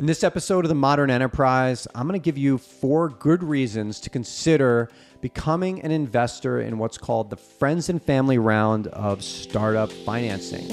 In this episode of The Modern Enterprise, I'm going to give you 4 good reasons to consider becoming an investor in what's called the friends and family round of startup financing.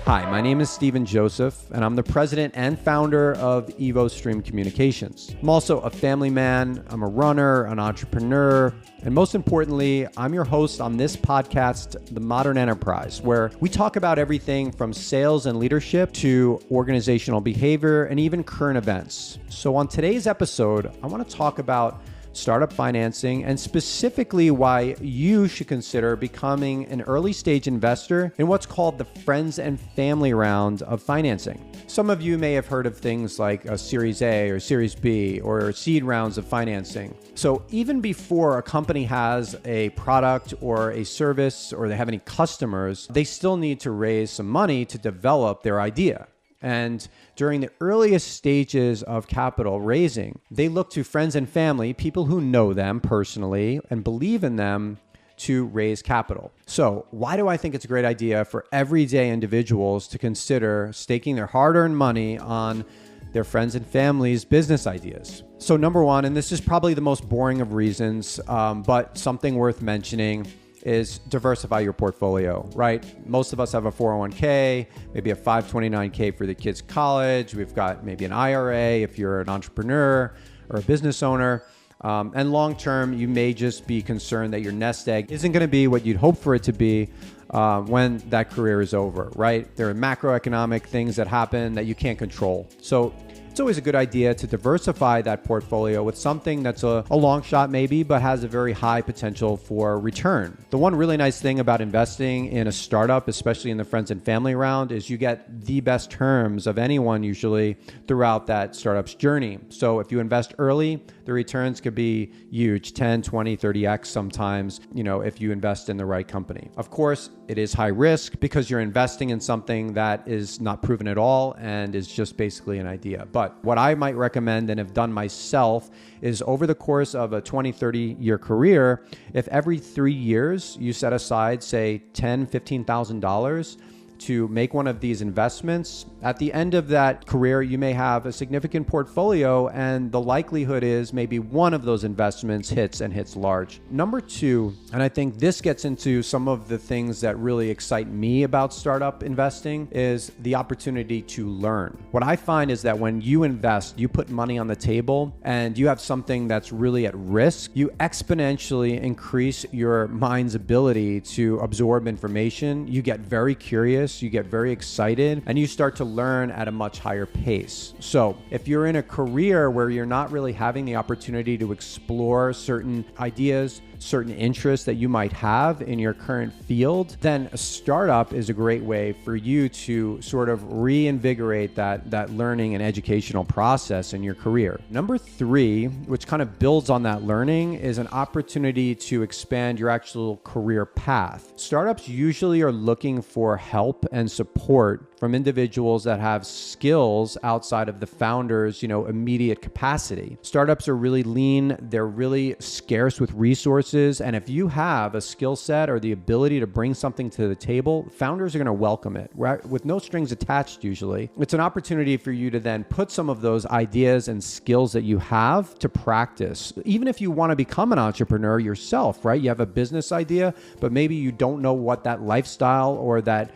Hi, my name is Stephen Joseph, and I'm the president and founder of EvoStream Communications. I'm also a family man, I'm a runner, an entrepreneur, and most importantly, I'm your host on this podcast, The Modern Enterprise, where we talk about everything from sales and leadership to organizational behavior and even current events. So on today's episode, I want to talk about startup financing and specifically why you should consider becoming an early stage investor in what's called the friends and family round of financing. Some of you may have heard of things like a Series A or Series B or seed rounds of financing. So even before a company has a product or a service or they have any customers, they still need to raise some money to develop their idea. And during the earliest stages of capital raising, they look to friends and family, people who know them personally and believe in them to raise capital. So why do I think it's a great idea for everyday individuals to consider staking their hard-earned money on their friends and family's business ideas? So number one, and this is probably the most boring of reasons, but something worth mentioning, is diversify your portfolio, right? Most of us have a 401k, maybe a 529k for the kids' college. We've got maybe an IRA if you're an entrepreneur or a business owner. And long term, you may just be concerned that your nest egg isn't going to be what you'd hope for it to be when that career is over, right? There are macroeconomic things that happen that you can't control. So it's always a good idea to diversify that portfolio with something that's a long shot maybe, but has a very high potential for return. The one really nice thing about investing in a startup, especially in the friends and family round, is you get the best terms of anyone usually throughout that startup's journey. So if you invest early, the returns could be huge, 10, 20, 30x sometimes, if you invest in the right company. Of course, it is high risk because you're investing in something that is not proven at all and is just basically an idea. But what I might recommend and have done myself is over the course of a 20, 30 year career, if every 3 years you set aside, say, $10,000, $15,000 to make one of these investments, at the end of that career, you may have a significant portfolio, and the likelihood is maybe one of those investments hits large. Number 2, and I think this gets into some of the things that really excite me about startup investing, is the opportunity to learn. What I find is that when you invest, you put money on the table and you have something that's really at risk, you exponentially increase your mind's ability to absorb information. You get very curious, you get very excited, and you start to learn at a much higher pace. So if you're in a career where you're not really having the opportunity to explore certain ideas, certain interests that you might have in your current field, then a startup is a great way for you to sort of reinvigorate that learning and educational process in your career. Number 3, which kind of builds on that learning, is an opportunity to expand your actual career path. Startups usually are looking for help and support from individuals that have skills outside of the founder's, immediate capacity. Startups are really lean, they're really scarce with resources, and if you have a skill set or the ability to bring something to the table, founders are going to welcome it, right? With no strings attached usually. It's an opportunity for you to then put some of those ideas and skills that you have to practice. Even if you want to become an entrepreneur yourself, right? You have a business idea, but maybe you don't know what that lifestyle or that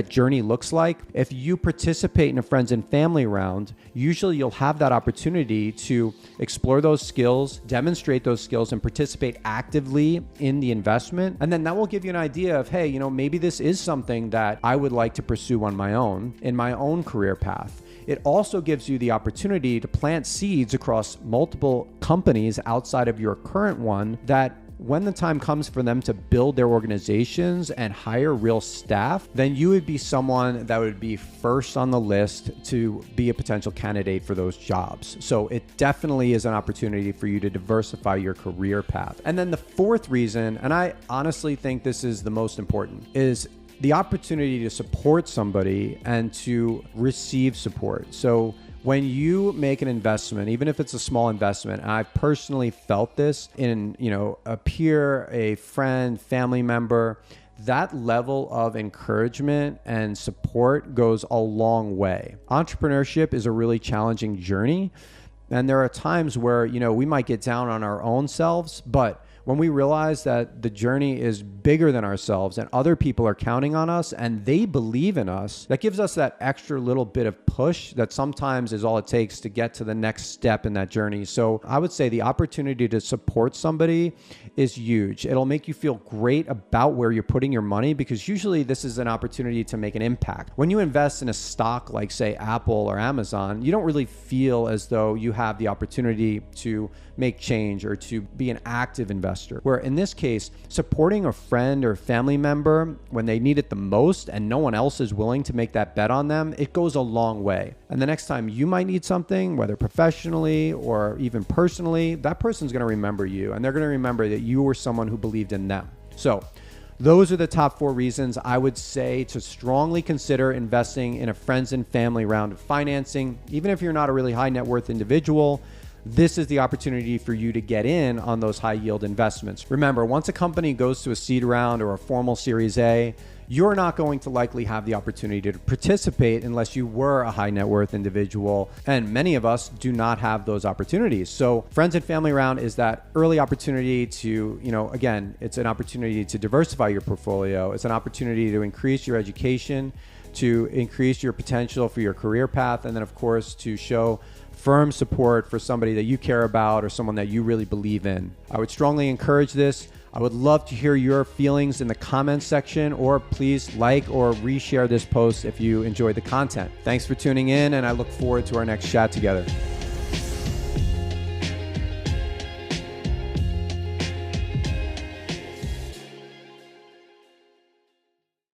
journey looks like. If you participate in a friends and family round, usually you'll have that opportunity to explore those skills, demonstrate those skills, and participate actively in the investment. And then that will give you an idea of, hey, maybe this is something that I would like to pursue on my own, in my own career path. It also gives you the opportunity to plant seeds across multiple companies outside of your current one that when the time comes for them to build their organizations and hire real staff, then you would be someone that would be first on the list to be a potential candidate for those jobs. So it definitely is an opportunity for you to diversify your career path. And then the 4th reason, and I honestly think this is the most important, is the opportunity to support somebody and to receive support. So when you make an investment, even if it's a small investment, and I've personally felt this in, a peer, a friend, family member that level of encouragement and support goes a long way. Entrepreneurship is a really challenging journey. And there are times where, we might get down on our own selves, but when we realize that the journey is bigger than ourselves and other people are counting on us and they believe in us, that gives us that extra little bit of push that sometimes is all it takes to get to the next step in that journey. So I would say the opportunity to support somebody is huge. It'll make you feel great about where you're putting your money, because usually this is an opportunity to make an impact. When you invest in a stock like, say, Apple or Amazon, you don't really feel as though you have the opportunity to make change or to be an active investor. Where in this case, supporting a friend or family member when they need it the most and no one else is willing to make that bet on them, it goes a long way. And the next time you might need something, whether professionally or even personally, that person's going to remember you, and they're going to remember that you were someone who believed in them. So those are the top 4 reasons I would say to strongly consider investing in a friends and family round of financing. Even if you're not a really high net worth individual, this is the opportunity for you to get in on those high yield investments. Remember, once a company goes to a seed round or a formal Series A, you're not going to likely have the opportunity to participate unless you were a high net worth individual. And many of us do not have those opportunities. So friends and family round is that early opportunity to, again, it's an opportunity to diversify your portfolio. It's an opportunity to increase your education, to increase your potential for your career path, and then of course to show firm support for somebody that you care about or someone that you really believe in. I would strongly encourage this. I would love to hear your feelings in the comments section, or please like or reshare this post if you enjoyed the content. Thanks for tuning in, and I look forward to our next chat together.